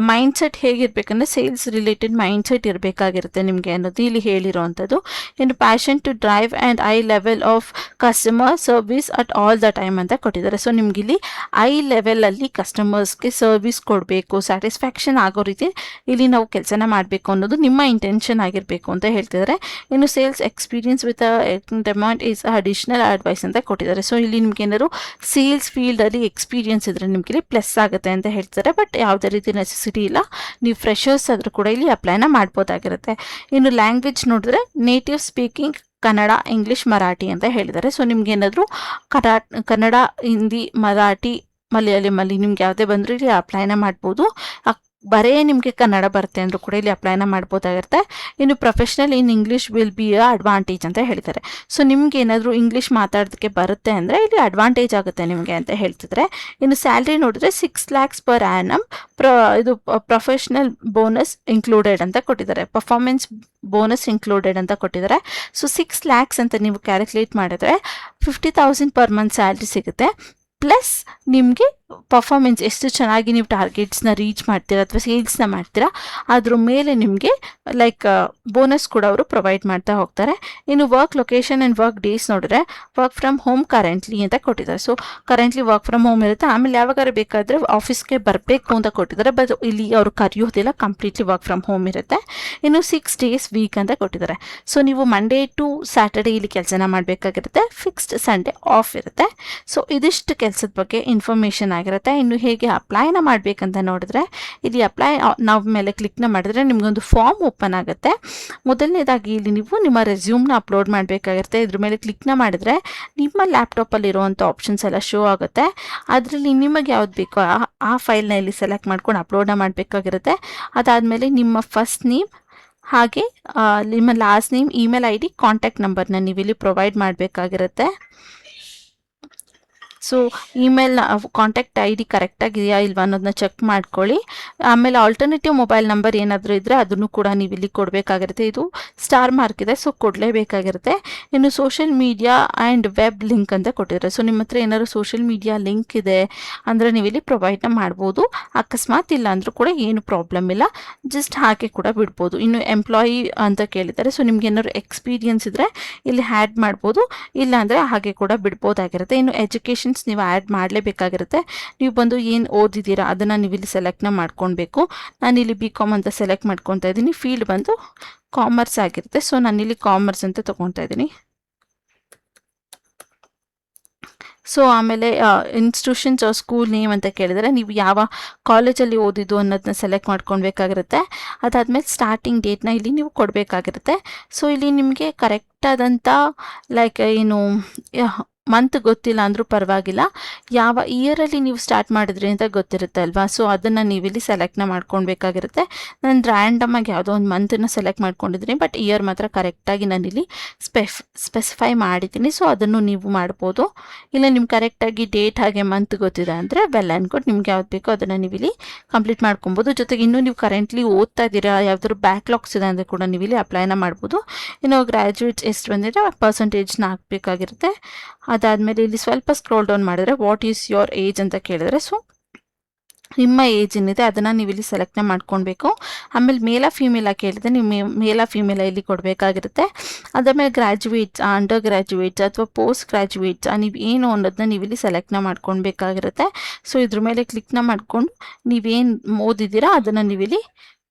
ಮೈಂಡ್ಸೆಟ್ ಹೇಗಿರಬೇಕಂದ್ರೆ ಸೇಲ್ಸ್ ರಿಲೇಟೆಡ್ ಮೈಂಡ್ಸೆಟ್ ಇರಬೇಕಾಗಿರುತ್ತೆ ನಿಮಗೆ ಅನ್ನೋದು ಇಲ್ಲಿ ಹೇಳಿರೋವಂಥದ್ದು. ಇನ್ನು passion to drive and I level of customer service at all the time ಅಂತ ಕೊಟ್ಟಿದ್ದಾರೆ. ಸೊ ನಿಮ್ಗೆ ಇಲ್ಲಿ ಐ ಲೆವೆಲಲ್ಲಿ ಕಸ್ಟಮರ್ಸ್ಗೆ ಸರ್ವಿಸ್ ಕೊಡಬೇಕು, ಸ್ಯಾಟಿಸ್ಫ್ಯಾಕ್ಷನ್ ಆಗೋ ರೀತಿ ಇಲ್ಲಿ ನಾವು ಕೆಲಸನ ಮಾಡಬೇಕು ಅನ್ನೋದು ನಿಮ್ಮ ಇಂಟೆನ್ಷನ್ ಆಗಿರಬೇಕು ಅಂತ ಹೇಳ್ತಿದ್ದಾರೆ. ಇನ್ನು sales experience with amount is additional advice ಅಂತ ಕೊಟ್ಟಿದ್ದಾರೆ. ಸೊ ಇಲ್ಲಿ ನಿಮ್ಗೆ ಏನಾದ್ರು ಸೇಲ್ಸ್ ಫೀಲ್ಡಲ್ಲಿ ಎಕ್ಸ್ಪೀರಿಯನ್ಸ್ ಇದ್ದರೆ ನಿಮಗೆ ಇಲ್ಲಿ ಪ್ಲಸ್ ಆಗುತ್ತೆ ಅಂತ ಹೇಳ್ತಾರೆ. ಬಟ್ ಯಾವುದೇ ರೀತಿ ನೆಸೆಸಿಟಿ ಇಲ್ಲ, ನೀವು ಫ್ರೆಷರ್ಸ್ ಆದರೂ ಕೂಡ ಇಲ್ಲಿ ಅಪ್ಲೈನ ಮಾಡ್ಬೋದಾಗಿರುತ್ತೆ. ಇನ್ನು ಲ್ಯಾಂಗ್ವೇಜ್ ನೋಡಿದ್ರೆ native speaking Kannada, English, Marathi ಅಂತ ಹೇಳಿದ್ದಾರೆ. ಸೊ ನಿಮ್ಗೆ ಏನಾದರೂ ಕನ್ನಡ, ಹಿಂದಿ, ಮರಾಠಿ, ಮಲಯಾಳಮಲ್ಲಿ ನಿಮ್ಗೆ ಯಾವುದೇ ಬಂದರೂ ಇಲ್ಲಿ ಅಪ್ಲೈನ ಮಾಡ್ಬೋದು. ಬರೇ ನಿಮಗೆ ಕನ್ನಡ ಬರುತ್ತೆ ಅಂದರೂ ಕೂಡ ಇಲ್ಲಿ ಅಪ್ಲೈನ ಮಾಡ್ಬೋದಾಗಿರುತ್ತೆ. ಇನ್ನು professional in English will be a advantage ಅಂತ ಹೇಳ್ತಾರೆ. ಸೊ ನಿಮ್ಗೆ ಏನಾದರೂ ಇಂಗ್ಲೀಷ್ ಮಾತಾಡೋದಕ್ಕೆ ಬರುತ್ತೆ ಅಂದರೆ ಇಲ್ಲಿ ಅಡ್ವಾಂಟೇಜ್ ಆಗುತ್ತೆ ನಿಮಗೆ ಅಂತ ಹೇಳ್ತಿದ್ರೆ. ಇನ್ನು ಸ್ಯಾಲ್ರಿ ನೋಡಿದ್ರೆ 6 lakhs ಪರ್ ಆ್ಯನಮ್, ಇದು ಪ್ರೊಫೆಷ್ನಲ್ ಬೋನಸ್ ಇನ್ಕ್ಲೂಡೆಡ್ ಅಂತ ಕೊಟ್ಟಿದ್ದಾರೆ, ಪರ್ಫಾರ್ಮೆನ್ಸ್ ಬೋನಸ್ ಇನ್ಕ್ಲೂಡೆಡ್ ಅಂತ ಕೊಟ್ಟಿದ್ದಾರೆ. ಸೊ 6 lakhs ಅಂತ ನೀವು ಕ್ಯಾಲ್ಕುಲೇಟ್ ಮಾಡಿದ್ರೆ 50,000 ಪರ್ ಮಂತ್ ಸ್ಯಾಲ್ರಿ ಸಿಗುತ್ತೆ. ಪ್ಲಸ್ ನಿಮಗೆ ಪರ್ಫಾರ್ಮೆನ್ಸ್ ಎಷ್ಟು ಚೆನ್ನಾಗಿ ನೀವು ಟಾರ್ಗೆಟ್ಸ್ನ ರೀಚ್ ಮಾಡ್ತೀರಾ ಅಥವಾ ಸೇಲ್ಸ್ನ ಮಾಡ್ತೀರಾ ಅದ್ರ ಮೇಲೆ ನಿಮಗೆ ಲೈಕ್ ಬೋನಸ್ ಕೂಡ ಅವರು ಪ್ರೊವೈಡ್ ಮಾಡ್ತಾ ಹೋಗ್ತಾರೆ. ಇನ್ನು work location and work days ನೋಡಿದ್ರೆ ವರ್ಕ್ ಫ್ರಮ್ ಹೋಮ್ ಕರೆಂಟ್ಲಿ ಅಂತ ಕೊಟ್ಟಿದ್ದಾರೆ. So currently work from home ಇರುತ್ತೆ, ಆಮೇಲೆ ಯಾವಾಗಾರು ಬೇಕಾದರೆ ಆಫೀಸ್ಗೆ ಬರಬೇಕು ಅಂತ ಕೊಟ್ಟಿದ್ದಾರೆ. ಬಟ್ ಇಲ್ಲಿ ಅವರು ಕರೆಯೋದಿಲ್ಲ, ಕಂಪ್ಲೀಟ್ಲಿ ವರ್ಕ್ ಫ್ರಮ್ ಹೋಮ್ ಇರುತ್ತೆ. ಇನ್ನು 6 days ವೀಕ್ ಅಂತ ಕೊಟ್ಟಿದ್ದಾರೆ. ಸೊ ನೀವು ಮಂಡೇ ಟು ಸ್ಯಾಟರ್ಡೇ ಇಲ್ಲಿ ಕೆಲಸನ ಮಾಡಬೇಕಾಗಿರುತ್ತೆ, ಫಿಕ್ಸ್ಡ್ ಸಂಡೇ ಆಫ್ ಇರುತ್ತೆ. ಸೊ ಇದಿಷ್ಟು ಕೆಲಸದ ಬಗ್ಗೆ ಇನ್ಫಾರ್ಮೇಷನ್ ಆಗಿರುತ್ತೆ. ಇನ್ನು ಹೇಗೆ ಅಪ್ಲೈನ ಮಾಡಬೇಕಂತ ನೋಡಿದ್ರೆ ಇಲ್ಲಿ ಅಪ್ಲೈ ನಾವು ಮೇಲೆ ಕ್ಲಿಕ್ನ ಮಾಡಿದ್ರೆ ನಿಮಗೊಂದು ಫಾರ್ಮ್ ಓಪನ್ ಆಗುತ್ತೆ. ಮೊದಲನೇದಾಗಿ ಇಲ್ಲಿ ನೀವು ನಿಮ್ಮ ರೆಸ್ಯೂಮ್ನ ಅಪ್ಲೋಡ್ ಮಾಡಬೇಕಾಗಿರುತ್ತೆ. ಇದ್ರ ಮೇಲೆ ಕ್ಲಿಕ್ನ ಮಾಡಿದ್ರೆ ನಿಮ್ಮ ಲ್ಯಾಪ್ಟಾಪಲ್ಲಿ ಇರುವಂಥ ಆಪ್ಷನ್ಸ್ ಎಲ್ಲ ಶೋ ಆಗುತ್ತೆ. ಅದರಲ್ಲಿ ನಿಮಗೆ ಯಾವ್ದು ಬೇಕೋ ಆ ಫೈಲ್ನ ಇಲ್ಲಿ ಸೆಲೆಕ್ಟ್ ಮಾಡ್ಕೊಂಡು ಅಪ್ಲೋಡ್ನ ಮಾಡಬೇಕಾಗಿರುತ್ತೆ. ಅದಾದಮೇಲೆ ನಿಮ್ಮ ಫಸ್ಟ್ ನೇಮ್ ಹಾಗೆ ನಿಮ್ಮ last name, email ID, contact ನಂಬರ್ನ ನೀವು ಇಲ್ಲಿ ಪ್ರೊವೈಡ್ ಮಾಡಬೇಕಾಗಿರುತ್ತೆ. ಸೊ ಇಮೇಲ್ ಕಾಂಟ್ಯಾಕ್ಟ್ ID ಕರೆಕ್ಟಾಗಿದೆಯಾ ಇಲ್ವಾ ಅನ್ನೋದನ್ನ ಚೆಕ್ ಮಾಡ್ಕೊಳ್ಳಿ. ಆಮೇಲೆ ಆಲ್ಟರ್ನೇಟಿವ್ ಮೊಬೈಲ್ ನಂಬರ್ ಏನಾದರೂ ಇದ್ದರೆ ಅದನ್ನು ಕೂಡ ನೀವು ಇಲ್ಲಿ ಕೊಡಬೇಕಾಗಿರುತ್ತೆ. ಇದು ಸ್ಟಾರ್ ಮಾರ್ಕ್ ಇದೆ, ಸೊ ಕೊಡಲೇಬೇಕಾಗಿರುತ್ತೆ. ಇನ್ನು social media and web link ಅಂತ ಕೊಟ್ಟಿದ್ದಾರೆ. ಸೊ ನಿಮ್ಮ ಹತ್ರ ಏನಾದ್ರು ಸೋಷಿಯಲ್ ಮೀಡಿಯಾ ಲಿಂಕ್ ಇದೆ ಅಂದರೆ ನೀವು ಇಲ್ಲಿ ಪ್ರೊವೈಡ್ನ ಮಾಡ್ಬೋದು. ಅಕಸ್ಮಾತ್ ಇಲ್ಲ ಅಂದರೂ ಕೂಡ ಏನು ಪ್ರಾಬ್ಲಮ್ ಇಲ್ಲ, ಜಸ್ಟ್ ಹಾಗೆ ಕೂಡ ಬಿಡ್ಬೋದು. ಇನ್ನು ಎಂಪ್ಲಾಯಿ ಅಂತ ಕೇಳಿದ್ದಾರೆ. ಸೊ ನಿಮ್ಗೆ ಏನಾದ್ರು ಎಕ್ಸ್ಪೀರಿಯನ್ಸ್ ಇದ್ದರೆ ಇಲ್ಲಿ ಆ್ಯಡ್ ಮಾಡ್ಬೋದು, ಇಲ್ಲ ಅಂದರೆ ಹಾಗೆ ಕೂಡ ಬಿಡ್ಬೋದಾಗಿರುತ್ತೆ. ಇನ್ನು ಎಜುಕೇಷನ್ ನೀವು ಆ್ಯಡ್ ಮಾಡಲೇಬೇಕಾಗಿರುತ್ತೆ. ನೀವು ಬಂದು ಏನು ಓದಿದ್ದೀರಾ ಅದನ್ನು ನೀವು ಇಲ್ಲಿ ಸೆಲೆಕ್ಟ್ನ ಮಾಡ್ಕೊಳ್ಬೇಕು. ನಾನಿಲ್ಲಿ BCom ಅಂತ ಸೆಲೆಕ್ಟ್ ಮಾಡ್ಕೊತಾ ಇದ್ದೀನಿ. ಫೀಲ್ಡ್ ಬಂದು ಕಾಮರ್ಸ್ ಆಗಿರುತ್ತೆ. ಸೊ ನಾನಿಲ್ಲಿ ಕಾಮರ್ಸ್ ಅಂತ ತೊಗೊತಾ ಇದ್ದೀನಿ. ಸೊ ಆಮೇಲೆ ಇನ್ಸ್ಟಿಟ್ಯೂಷನ್ಸ್ ಸ್ಕೂಲ್ ನೇಮ್ ಅಂತ ಕೇಳಿದರೆ ನೀವು ಯಾವ ಕಾಲೇಜಲ್ಲಿ ಓದಿದ್ದು ಅನ್ನೋದನ್ನ ಸೆಲೆಕ್ಟ್ ಮಾಡ್ಕೊಳ್ಬೇಕಾಗಿರುತ್ತೆ. ಅದಾದಮೇಲೆ ಸ್ಟಾರ್ಟಿಂಗ್ ಡೇಟ್ನ ಇಲ್ಲಿ ನೀವು ಕೊಡಬೇಕಾಗಿರುತ್ತೆ. ಸೊ ಇಲ್ಲಿ ನಿಮಗೆ ಕರೆಕ್ಟಾದಂಥ ಲೈಕ್ ಏನು ಮಂತ್ ಗೊತ್ತಿಲ್ಲ ಅಂದರೂ ಪರವಾಗಿಲ್ಲ, ಯಾವ ಇಯರಲ್ಲಿ ನೀವು ಸ್ಟಾರ್ಟ್ ಮಾಡಿದ್ರಿ ಅಂತ ಗೊತ್ತಿರುತ್ತೆ ಅಲ್ವಾ. ಸೊ ಅದನ್ನು ನೀವು ಇಲ್ಲಿ ಸೆಲೆಕ್ಟ್ನ ಮಾಡ್ಕೊಳ್ಬೇಕಾಗಿರುತ್ತೆ. ನಾನು ರ್ಯಾಂಡಮಾಗಿ ಯಾವುದೋ ಒಂದು ಮಂತನ್ನು ಸೆಲೆಕ್ಟ್ ಮಾಡ್ಕೊಂಡಿದ್ದೀನಿ, ಬಟ್ ಇಯರ್ ಮಾತ್ರ ಕರೆಕ್ಟಾಗಿ ನಾನಿಲ್ಲಿ ಸ್ಪೆಸಿಫೈ ಮಾಡಿದ್ದೀನಿ. ಸೊ ಅದನ್ನು ನೀವು ಮಾಡ್ಬೋದು. ಇಲ್ಲ ನಿಮ್ಗೆ ಕರೆಕ್ಟಾಗಿ ಡೇಟ್ ಹಾಗೆ ಮಂತ್ ಗೊತ್ತಿದೆ ಅಂದರೆ ವೆಲ್ ಅನ್ಕೊಟ್ಟು ನಿಮ್ಗೆ ಯಾವ್ದು ಬೇಕೋ ಅದನ್ನು ನೀವು ಇಲ್ಲಿ ಕಂಪ್ಲೀಟ್ ಮಾಡ್ಕೊಬೋದು. ಜೊತೆಗೆ ಇನ್ನೂ ನೀವು ಕರೆಂಟ್ಲಿ ಓದ್ತಾ ಇದ್ದೀರಾ, ಯಾವ್ದಾದ್ರು ಬ್ಯಾಕ್ಲಾಗ್ಸ್ ಇದೆ ಅಂದರೆ ಕೂಡ ನೀವು ಇಲ್ಲಿ ಅಪ್ಲೈನ ಮಾಡ್ಬೋದು. ಇನ್ನು ಗ್ರ್ಯಾಜುಯೇಟ್ಸ್ ಎಷ್ಟು ಬಂದಿದೆ ಪರ್ಸೆಂಟೇಜ್ನ ಹಾಕಬೇಕಾಗಿರುತ್ತೆ. ಅದಾದಮೇಲೆ ಇಲ್ಲಿ ಸ್ವಲ್ಪ ಸ್ಕ್ರೋಲ್ ಡೌನ್ ಮಾಡಿದ್ರೆ ವಾಟ್ ಈಸ್ ಯೋರ್ ಏಜ್ ಅಂತ ಕೇಳಿದ್ರೆ, ಸೊ ನಿಮ್ಮ ಏಜ್ ಏನಿದೆ ಅದನ್ನು ನೀವು ಇಲ್ಲಿ ಸೆಲೆಕ್ಟ್ನ ಮಾಡ್ಕೊಳ್ಬೇಕು. ಆಮೇಲೆ ಮೇಲ ಫೀಮೇಲ ಕೇಳಿದ್ರೆ ನೀವು ಮೇಲ ಫೀಮೇಲ ಇಲ್ಲಿ ಕೊಡಬೇಕಾಗಿರುತ್ತೆ. ಅದಾದಮೇಲೆ ಗ್ರ್ಯಾಜುಯೇಟ್ಸ್, ಅಂಡರ್ ಗ್ರ್ಯಾಜುಯೇಟ್ಸ್ ಅಥವಾ ಪೋಸ್ಟ್ ಗ್ರ್ಯಾಜುಯೇಟ್ಸ್ ನೀವು ಏನು ಅನ್ನೋದನ್ನ ನೀವು ಇಲ್ಲಿ ಸೆಲೆಕ್ಟ್ನ ಮಾಡ್ಕೊಳ್ಬೇಕಾಗಿರುತ್ತೆ. ಸೊ ಇದ್ರ ಮೇಲೆ ಕ್ಲಿಕ್ನ ಮಾಡ್ಕೊಂಡು ನೀವೇನು ಓದಿದ್ದೀರಾ ಅದನ್ನು ನೀವು ಇಲ್ಲಿ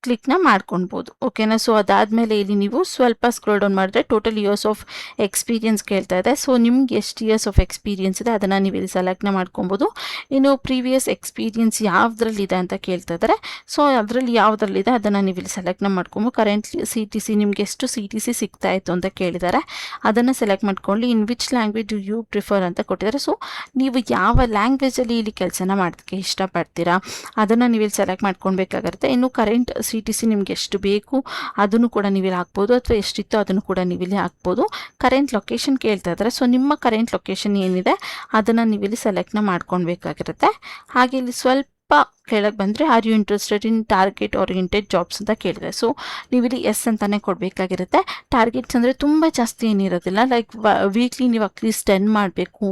ಕ್ಲಿಕ್ನ ಮಾಡ್ಕೊಳ್ಬೋದು. ಓಕೆನಾ. ಸೊ ಅದಾದಮೇಲೆ ಇಲ್ಲಿ ನೀವು ಸ್ವಲ್ಪ ಸ್ಕ್ರೋಲ್ ಡೌನ್ ಮಾಡಿದ್ರೆ ಟೋಟಲ್ ಇಯರ್ಸ್ ಆಫ್ ಎಕ್ಸ್ಪೀರಿಯನ್ಸ್ ಕೇಳ್ತಾ ಇದೆ. ಸೊ ನಿಮ್ಗೆ ಎಷ್ಟು ಇಯರ್ಸ್ ಆಫ್ ಎಕ್ಸ್ಪೀರಿಯನ್ಸ್ ಇದೆ ಅದನ್ನು ನೀವು ಇಲ್ಲಿ ಸೆಲೆಕ್ಟ್ನ ಮಾಡ್ಕೊಬೋದು. ಇನ್ನು ಪ್ರೀವಿಯಸ್ ಎಕ್ಸ್ಪೀರಿಯನ್ಸ್ ಯಾವುದ್ರಲ್ಲಿದೆ ಅಂತ ಕೇಳ್ತಾ ಇದ್ದಾರೆ. ಸೊ ಅದರಲ್ಲಿ ಯಾವುದ್ರಲ್ಲಿದೆ ಅದನ್ನು ನೀವು ಇಲ್ಲಿ ಸೆಲೆಕ್ಟ್ನ ಮಾಡ್ಕೊಬೋದು. ಕರೆಂಟ್ಲಿ CTC ನಿಮಗೆ ಎಷ್ಟು CTC ಸಿಗ್ತಾ ಇತ್ತು ಅಂತ ಕೇಳಿದ್ದಾರೆ, ಅದನ್ನು ಸೆಲೆಕ್ಟ್ ಮಾಡ್ಕೊಳ್ಳಿ. In which language do you prefer ಅಂತ ಕೊಟ್ಟಿದ್ದಾರೆ. ಸೊ ನೀವು ಯಾವ ಲ್ಯಾಂಗ್ವೇಜಲ್ಲಿ ಇಲ್ಲಿ ಕೆಲಸನ ಮಾಡೋದಕ್ಕೆ ಇಷ್ಟಪಡ್ತೀರಾ ಅದನ್ನು ನೀವು ಇಲ್ಲಿ ಸೆಲೆಕ್ಟ್ ಮಾಡ್ಕೊಳ್ಬೇಕಾಗಿರುತ್ತೆ. ಇನ್ನು ಕರೆಂಟ್ CTC ನಿಮ್ಗೆ ಎಷ್ಟು ಬೇಕು ಅದನ್ನು ಕೂಡ ನೀವು ಇಲ್ಲಿ ಹಾಕ್ಬೋದು, ಅಥವಾ ಎಷ್ಟಿತ್ತು ಅದನ್ನು ಕೂಡ ನೀವು ಇಲ್ಲಿ ಹಾಕ್ಬೋದು. ಕರೆಂಟ್ ಲೊಕೇಶನ್ ಕೇಳ್ತಾ ಇದ್ದಾರೆ. ಸೊ ನಿಮ್ಮ ಕರೆಂಟ್ ಲೊಕೇಶನ್ ಏನಿದೆ ಅದನ್ನು ನೀವು ಇಲ್ಲಿ ಸೆಲೆಕ್ಟ್ನ ಮಾಡ್ಕೊಳ್ಬೇಕಾಗಿರುತ್ತೆ. ಹಾಗೆ ಇಲ್ಲಿ ಸ್ವಲ್ಪ ಕೆಳಗೆ ಬಂದರೆ are you interested in target oriented jobs ಅಂತ ಕೇಳಿದೆ. ಸೊ ನೀವು ಇಲ್ಲಿ ಎಸ್ ಅಂತಾನೆ ಕೊಡಬೇಕಾಗಿರುತ್ತೆ. ಟಾರ್ಗೆಟ್ಸ್ ಅಂದರೆ ತುಂಬ ಜಾಸ್ತಿ ಏನಿರೋದಿಲ್ಲ, ಲೈಕ್ ವೀಕ್ಲಿ ನೀವು ಅಟ್ಲೀಸ್ಟ್ 10 ಮಾಡಬೇಕು,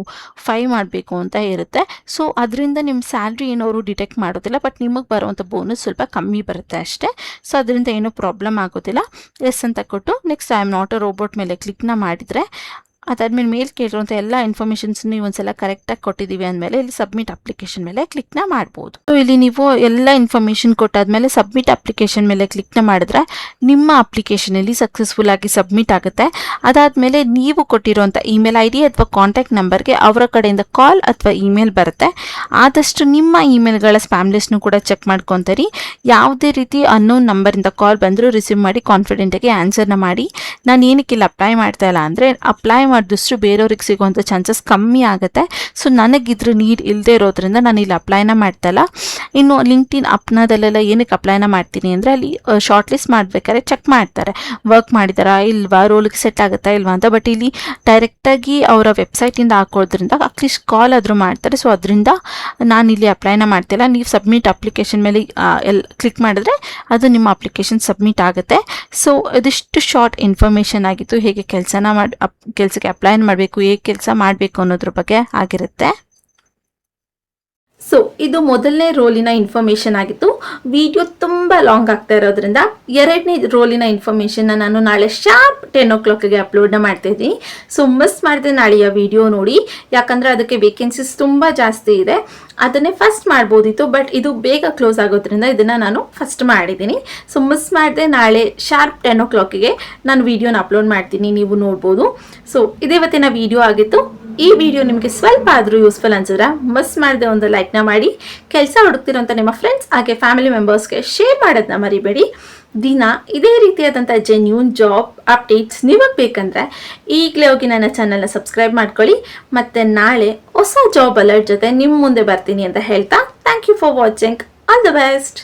5 ಮಾಡಬೇಕು ಅಂತ ಇರುತ್ತೆ. ಸೊ ಅದರಿಂದ ನಿಮ್ಮ ಸ್ಯಾಲ್ರಿ ಏನೋರು ಡಿಟೆಕ್ಟ್ ಮಾಡೋದಿಲ್ಲ, ಬಟ್ ನಿಮಗೆ ಬರುವಂಥ ಬೋನಸ್ ಸ್ವಲ್ಪ ಕಮ್ಮಿ ಬರುತ್ತೆ ಅಷ್ಟೇ. ಸೊ ಅದರಿಂದ ಏನೂ ಪ್ರಾಬ್ಲಮ್ ಆಗೋದಿಲ್ಲ. ಎಸ್ ಅಂತ ಕೊಟ್ಟು next I am not a robot ಮೇಲೆ ಕ್ಲಿಕ್ನ ಮಾಡಿದರೆ ಅದಾದ್ಮೇಲೆ ಮೇಲ್ ಕೇಳಿರುವಂಥ ಎಲ್ಲ ಇನ್ಫಾರ್ಮೇಷನ್ಸ್ ನೀವು ಒಂದ್ಸಲ ಕರೆಕ್ಟಾಗಿ ಕೊಟ್ಟಿದ್ದೀವಿ ಅಂದಮೇಲೆ ಇಲ್ಲಿ ಸಬ್ಮಿಟ್ ಅಪ್ಲಿಕೇಶನ್ ಮೇಲೆ ಕ್ಲಿಕ್ನ ಮಾಡ್ಬೋದು. ಸೊ ಇಲ್ಲಿ ನೀವು ಎಲ್ಲ ಇನ್ಫಾರ್ಮೇಷನ್ ಕೊಟ್ಟಾದ್ಮೇಲೆ ಸಬ್ಮಿಟ್ ಅಪ್ಲಿಕೇಶನ್ ಮೇಲೆ ಕ್ಲಿಕ್ನ ಮಾಡಿದ್ರೆ ನಿಮ್ಮ ಅಪ್ಲಿಕೇಶನಲ್ಲಿ ಸಕ್ಸಸ್ಫುಲ್ ಆಗಿ ಸಬ್ಮಿಟ್ ಆಗುತ್ತೆ. ಅದಾದಮೇಲೆ ನೀವು ಕೊಟ್ಟಿರುವಂಥ ಇಮೇಲ್ ID ಅಥವಾ ಕಾಂಟ್ಯಾಕ್ಟ್ ನಂಬರ್ಗೆ ಅವರ ಕಡೆಯಿಂದ ಕಾಲ್ ಅಥವಾ ಇಮೇಲ್ ಬರುತ್ತೆ. ಆದಷ್ಟು ನಿಮ್ಮ ಇಮೇಲ್ಗಳ ಸ್ಪ್ಯಾಮ್ ಲಿಸ್ಟ್ನು ಕೂಡ ಚೆಕ್ ಮಾಡ್ಕೊತೀರಿ. ಯಾವುದೇ ರೀತಿ ಅನ್ನೋನ್ ನಂಬರಿಂದ ಕಾಲ್ ಬಂದರೂ ರಿಸೀವ್ ಮಾಡಿ ಕಾನ್ಫಿಡೆಂಟಾಗಿ ಆನ್ಸರ್ನ ಮಾಡಿ. ನಾನು ಏನಕ್ಕೆ ಇಲ್ಲಿ ಅಪ್ಲೈ ಮಾಡ್ತಾ ಇಲ್ಲ ಅಂದರೆ ಅಪ್ಲೈ ಮಾಡಿದಷ್ಟು ಬೇರೆಯವ್ರಿಗೆ ಸಿಗುವಂಥ ಚಾನ್ಸಸ್ ಕಮ್ಮಿ ಆಗುತ್ತೆ. ಸೊ ನನಗಿದ್ರ ನೀಡ್ ಇಲ್ಲದೆ ಇರೋದ್ರಿಂದ ನಾನು ಇಲ್ಲಿ ಅಪ್ಲೈನ ಮಾಡ್ತಾಯಿಲ್ಲ. ಇನ್ನು ಲಿಂಕ್ಡ್ಇನ್ ಅಪ್ನಾದಲ್ಲೆಲ್ಲ ಏನಕ್ಕೆ ಅಪ್ಲೈನ ಮಾಡ್ತೀನಿ ಅಂದರೆ ಅಲ್ಲಿ ಶಾರ್ಟ್ ಲಿಸ್ಟ್ ಮಾಡಬೇಕಾದ್ರೆ ಚೆಕ್ ಮಾಡ್ತಾರೆ ವರ್ಕ್ ಮಾಡಿದಾರಾ ಇಲ್ವಾ, ರೋಲ್ಗೆ ಸೆಟ್ ಆಗುತ್ತಾ ಇಲ್ವಾ ಅಂತ. ಬಟ್ ಇಲ್ಲಿ ಡೈರೆಕ್ಟಾಗಿ ಅವರ ವೆಬ್ಸೈಟಿಂದ ಹಾಕೋದ್ರಿಂದ ಅಟ್ಲೀಸ್ಟ್ ಕಾಲ್ ಆದರೂ ಮಾಡ್ತಾರೆ. ಸೊ ಅದರಿಂದ ನಾನು ಇಲ್ಲಿ ಅಪ್ಲೈನ ಮಾಡ್ತಿಲ್ಲ. ನೀವು ಸಬ್ಮಿಟ್ ಅಪ್ಲಿಕೇಶನ್ ಮೇಲೆ ಕ್ಲಿಕ್ ಮಾಡಿದ್ರೆ ಅದು ನಿಮ್ಮ ಅಪ್ಲಿಕೇಶನ್ ಸಬ್ಮಿಟ್ ಆಗುತ್ತೆ. ಸೊ ಇದಿಷ್ಟು ಶಾರ್ಟ್ ಇನ್ಫಾರ್ಮೇಷನ್ ಆಗಿತ್ತು, ಹೇಗೆ ಕೆಲಸಕ್ಕೆ ಅಪ್ಲೈ ಮಾಡಬೇಕು, ಹೇಗೆ ಕೆಲಸ ಮಾಡಬೇಕು ಅನ್ನೋದ್ರ ಬಗ್ಗೆ ಆಗಿರುತ್ತೆ. ಸೊ ಇದು ಮೊದಲನೇ ರೋಲಿನ ಇನ್ಫಾರ್ಮೇಷನ್ ಆಗಿತ್ತು. ವಿಡಿಯೋ ತುಂಬ ಲಾಂಗ್ ಆಗ್ತಾ ಇರೋದ್ರಿಂದ ಎರಡನೇ ರೋಲಿನ ಇನ್ಫಾರ್ಮೇಷನ್ನ ನಾನು ನಾಳೆ ಶಾರ್ಪ್ 10 o'clockಗೆ ಅಪ್ಲೋಡ್ನ ಮಾಡ್ತಾಯಿದ್ದೀನಿ. ಸೊ ಮಿಸ್ ಮಾಡಿದೆ ನಾಳೆಯ ವಿಡಿಯೋ ನೋಡಿ, ಯಾಕಂದರೆ ಅದಕ್ಕೆ ವೇಕೆನ್ಸೀಸ್ ತುಂಬ ಜಾಸ್ತಿ ಇದೆ. ಅದನ್ನೇ ಫಸ್ಟ್ ಮಾಡ್ಬೋದಿತ್ತು, ಬಟ್ ಇದು ಬೇಗ ಕ್ಲೋಸ್ ಆಗೋದ್ರಿಂದ ಇದನ್ನು ನಾನು ಫಸ್ಟ್ ಮಾಡಿದ್ದೀನಿ. ಸೊ ಮಿಸ್ ಮಾಡಿದೆ ನಾಳೆ ಶಾರ್ಪ್ 10 o'clockಗೆ ನಾನು ವಿಡಿಯೋನ ಅಪ್ಲೋಡ್ ಮಾಡ್ತೀನಿ, ನೀವು ನೋಡ್ಬೋದು. ಸೊ ಇದೇ ಇವತ್ತಿನ ವಿಡಿಯೋ ಆಗಿತ್ತು. ಈ ವಿಡಿಯೋ ನಿಮಗೆ ಸ್ವಲ್ಪ ಆದರೂ ಯೂಸ್ಫುಲ್ ಅನ್ಸಿದ್ರೆ ಮಿಸ್ ಮಾಡದೆ ಒಂದು ಲೈಕ್ನ ಮಾಡಿ, ಕೆಲಸ ಹುಡುಕ್ತಿರೋಂಥ ನಿಮ್ಮ ಫ್ರೆಂಡ್ಸ್ ಹಾಗೆ ಫ್ಯಾಮಿಲಿ ಮೆಂಬರ್ಸ್ಗೆ ಶೇರ್ ಮಾಡೋದನ್ನ ಮರಿಬೇಡಿ. ದಿನ ಇದೇ ರೀತಿಯಾದಂಥ ಜೆನ್ಯೂನ್ ಜಾಬ್ ಅಪ್ಡೇಟ್ಸ್ ನಿಮಗೆ ಬೇಕಂದರೆ ಈಗಲೇ ಹೋಗಿ ನನ್ನ ಚಾನಲ್ನ ಸಬ್ಸ್ಕ್ರೈಬ್ ಮಾಡ್ಕೊಳ್ಳಿ. ಮತ್ತು ನಾಳೆ ಹೊಸ ಜಾಬ್ ಅಲರ್ಟ್ ಜೊತೆ ನಿಮ್ಮ ಮುಂದೆ ಬರ್ತೀನಿ ಅಂತ ಹೇಳ್ತಾ thank you for watching. All the best.